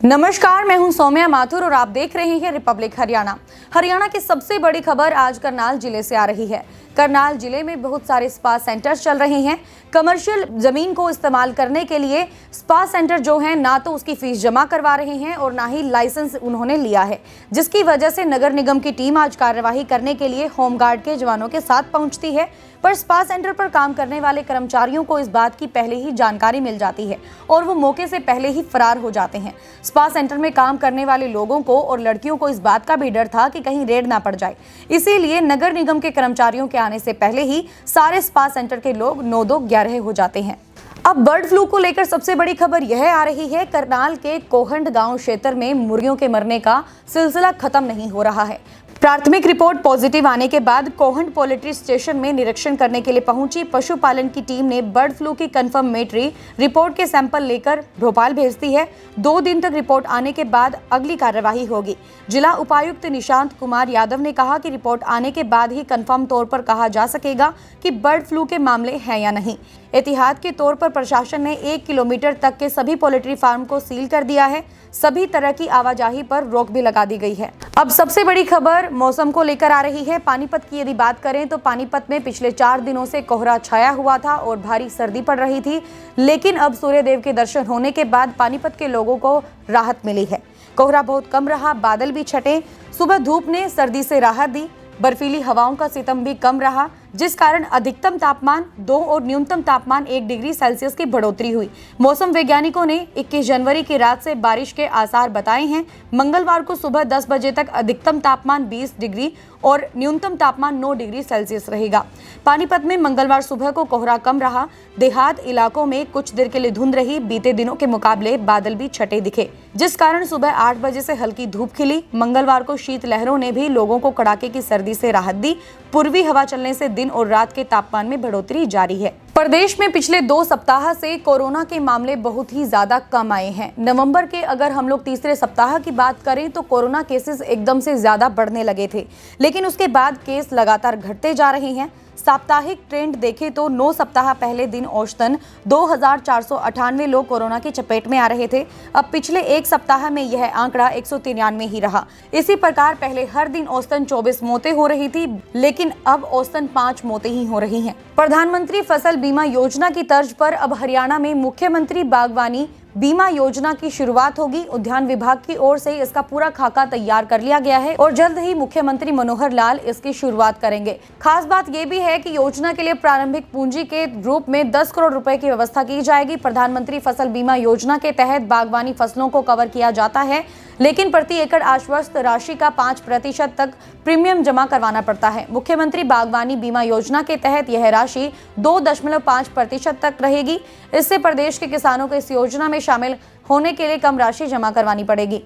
नमस्कार, मैं हूं सौम्या माथुर और आप देख रहे हैं रिपब्लिक हरियाणा। हरियाणा की सबसे बड़ी खबर आज करनाल जिले से आ रही है। करनाल जिले में बहुत सारे स्पा सेंटर्स चल रहे हैं। कमर्शियल जमीन को इस्तेमाल करने के लिए स्पा सेंटर जो हैं ना तो उसकी फीस जमा करवा रहे हैं और ना ही लाइसेंस उन्होंने लिया है, जिसकी वजह से नगर निगम की टीम आज कार्यवाही करने के लिए होमगार्ड के जवानों के साथ पहुंचती है। पर स्पा सेंटर पर काम करने वाले कर्मचारियों को इस बात की पहले ही जानकारी मिल जाती है और वो मौके से पहले ही फरार हो जाते हैं। स्पा सेंटर में काम करने वाले लोगों को और लड़कियों को इस बात का भी डर था कि कहीं रेड ना पड़ जाए, इसीलिए नगर निगम के कर्मचारियों के आने से पहले ही सारे स्पा सेंटर के लोग 9-2-11 हो जाते हैं। अब बर्ड फ्लू को लेकर सबसे बड़ी खबर यह आ रही है, करनाल के कोहंड गांव क्षेत्र में मुर्गियों के मरने का सिलसिला खत्म नहीं हो रहा है। प्राथमिक रिपोर्ट पॉजिटिव आने के बाद कोहंड पोल्ट्री स्टेशन में निरीक्षण करने के लिए पहुंची पशुपालन की टीम ने बर्ड फ्लू की कंफर्मेटरी रिपोर्ट के सैंपल लेकर भोपाल भेज दी है। 2 दिन तक रिपोर्ट आने के बाद अगली कार्यवाही होगी। जिला उपायुक्त निशांत कुमार यादव ने कहा कि रिपोर्ट आने के बाद ही कंफर्म तौर पर कहा जा सकेगा कि बर्ड फ्लू के मामले हैं या नहीं। एहतियात के तौर पर प्रशासन ने 1 किलोमीटर तक के सभी पोल्ट्री फार्म को सील कर दिया है। सभी तरह की आवाजाही पर रोक भी लगा दी गई है। अब सबसे बड़ी खबर मौसम को लेकर आ रही है। पानीपत की यदि बात करें तो पानीपत में पिछले 4 दिनों से कोहरा छाया हुआ था और भारी सर्दी पड़ रही थी, लेकिन अब सूर्यदेव के दर्शन होने के बाद पानीपत के लोगों को राहत मिली है। कोहरा बहुत कम रहा, बादल भी छटे, सुबह धूप ने सर्दी से राहत दी, बर्फीली हवाओं का सितम भी कम रहा, जिस कारण अधिकतम तापमान 2 और न्यूनतम तापमान 1 डिग्री सेल्सियस की बढ़ोतरी हुई। मौसम वैज्ञानिकों ने 21 जनवरी की रात से बारिश के आसार बताए हैं। मंगलवार को सुबह 10 बजे तक अधिकतम तापमान 20 डिग्री और न्यूनतम तापमान 9 डिग्री सेल्सियस रहेगा। पानीपत में मंगलवार सुबह को कोहरा कम रहा। देहात इलाकों में कुछ देर के लिए धुंध रही। बीते दिनों के मुकाबले बादल भी छटे दिखे, जिस कारण सुबह 8 बजे से हल्की धूप खिली। मंगलवार को शीत लहरों ने भी लोगों को कड़ाके की सर्दी से राहत दी। पूर्वी हवा चलने से दिन और रात के तापमान में बढ़ोतरी जारी है। प्रदेश में पिछले 2 सप्ताह से कोरोना के मामले बहुत ही ज्यादा कम आए हैं। नवंबर के अगर हम लोग तीसरे सप्ताह की बात करें तो कोरोना केसेस एकदम से ज्यादा बढ़ने लगे थे, लेकिन उसके बाद केस लगातार घटते जा रहे हैं। साप्ताहिक ट्रेंड देखें तो 9 सप्ताह पहले दिन औसतन 2498 लोग कोरोना की चपेट में आ रहे थे। अब पिछले 1 सप्ताह में यह आंकड़ा 193 ही रहा। इसी प्रकार पहले हर दिन औसतन 24 मौतें हो रही थी, लेकिन अब औसतन 5 मौतें ही हो रही हैं। प्रधानमंत्री फसल बीमा योजना की तर्ज पर अब हरियाणा में मुख्यमंत्री बागवानी बीमा योजना की शुरुआत होगी। उद्यान विभाग की ओर से इसका पूरा खाका तैयार कर लिया गया है और जल्द ही मुख्यमंत्री मनोहर लाल इसकी शुरुआत करेंगे। खास बात यह भी है कि योजना के लिए प्रारंभिक पूंजी के रूप में 10 करोड़ रुपए की व्यवस्था की जाएगी। प्रधानमंत्री फसल बीमा योजना के तहत बागवानी फसलों को कवर किया जाता है, लेकिन प्रति एकड़ आश्वस्त राशि का 5% तक प्रीमियम जमा करवाना पड़ता है। मुख्यमंत्री बागवानी बीमा योजना के तहत यह राशि 2.5% तक रहेगी। इससे प्रदेश के किसानों को इस योजना में शामिल होने के लिए कम राशि जमा करवानी पड़ेगी।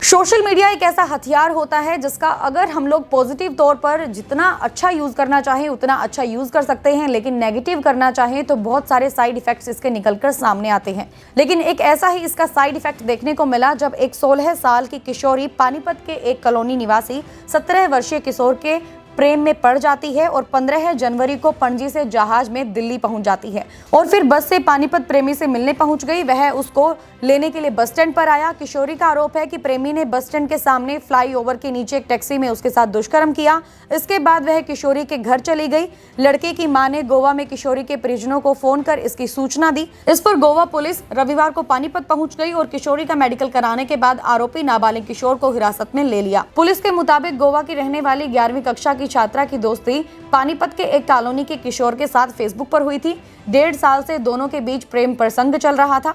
सोशल मीडिया एक ऐसा हथियार होता है जिसका अगर हम लोग पॉजिटिव तौर पर जितना अच्छा यूज करना चाहें उतना अच्छा यूज कर सकते हैं, लेकिन नेगेटिव करना चाहें तो बहुत सारे साइड इफेक्ट्स इसके निकलकर सामने आते हैं। लेकिन एक ऐसा ही इसका साइड इफेक्ट देखने को मिला जब एक 16 साल की किशोरी पानीपत के एक कॉलोनी निवासी 17 वर्षीय किशोर के प्रेम में पड़ जाती है और 15 जनवरी को पणजी से जहाज में दिल्ली पहुंच जाती है और फिर बस से पानीपत प्रेमी से मिलने पहुंच गई। वह उसको लेने के लिए बस स्टैंड पर आया। किशोरी का आरोप है कि प्रेमी ने बस स्टैंड के सामने फ्लाईओवर के नीचे एक टैक्सी में उसके साथ दुष्कर्म किया। इसके बाद वह किशोरी के घर चली गई। लड़के की मां ने गोवा में किशोरी के परिजनों को फोन कर इसकी सूचना दी। इस पर गोवा पुलिस रविवार को पानीपत पहुंच गई और किशोरी का मेडिकल कराने के बाद आरोपी नाबालिग किशोर को हिरासत में ले लिया। पुलिस के मुताबिक गोवा की रहने वाली 11वीं कक्षा की छात्रा की दोस्ती पानीपत के एक कॉलोनी के किशोर के साथ फेसबुक पर हुई थी। 1.5 साल से दोनों के बीच प्रेम प्रसंग चल रहा था।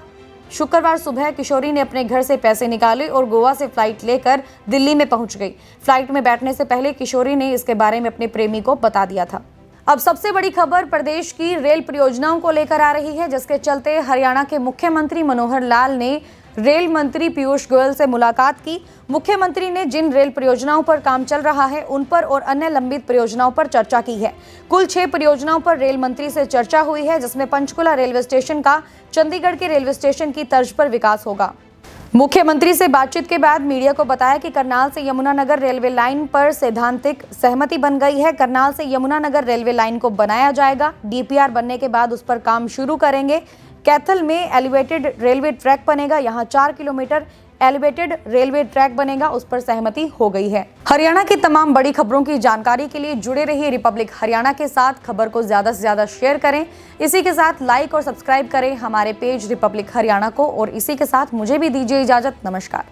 शुक्रवार सुबह किशोरी ने अपने घर से पैसे निकाले और गोवा से फ्लाइट लेकर दिल्ली में पहुंच गई। फ्लाइट में बैठने से पहले किशोरी ने इसके बारे में अपने प्रेमी को बता दिया था। अब सबसे बड़ी खबर प्रदेश की रेल परियोजनाओं को लेकर आ रही है, जिसके चलते हरियाणा के मुख्यमंत्री मनोहर लाल ने रेल मंत्री पीयूष गोयल से मुलाकात की। मुख्यमंत्री ने जिन रेल परियोजनाओं पर काम चल रहा है उन पर और अन्य लंबित परियोजनाओं पर चर्चा की है। कुल 6 परियोजनाओं पर रेल मंत्री से चर्चा हुई है, जिसमें पंचकुला रेलवे स्टेशन का चंडीगढ़ के रेलवे स्टेशन की तर्ज पर विकास होगा। मुख्यमंत्री से बातचीत के बाद मीडिया को बताया कि करनाल से यमुनानगर रेलवे लाइन पर सैद्धांतिक सहमति बन गई है। करनाल से यमुनानगर रेलवे लाइन को बनाया जाएगा। डीपीआर बनने के बाद उस पर काम शुरू करेंगे। कैथल में एलिवेटेड रेलवे ट्रैक बनेगा। यहाँ 4 किलोमीटर एलिवेटेड रेलवे ट्रैक बनेगा, उस पर सहमति हो गई है। हरियाणा की तमाम बड़ी खबरों की जानकारी के लिए जुड़े रहिए रिपब्लिक हरियाणा के साथ। खबर को ज्यादा से ज्यादा शेयर करें, इसी के साथ लाइक और सब्सक्राइब करें हमारे पेज रिपब्लिक हरियाणा को। और इसी के साथ मुझे भी दीजिए इजाजत। नमस्कार।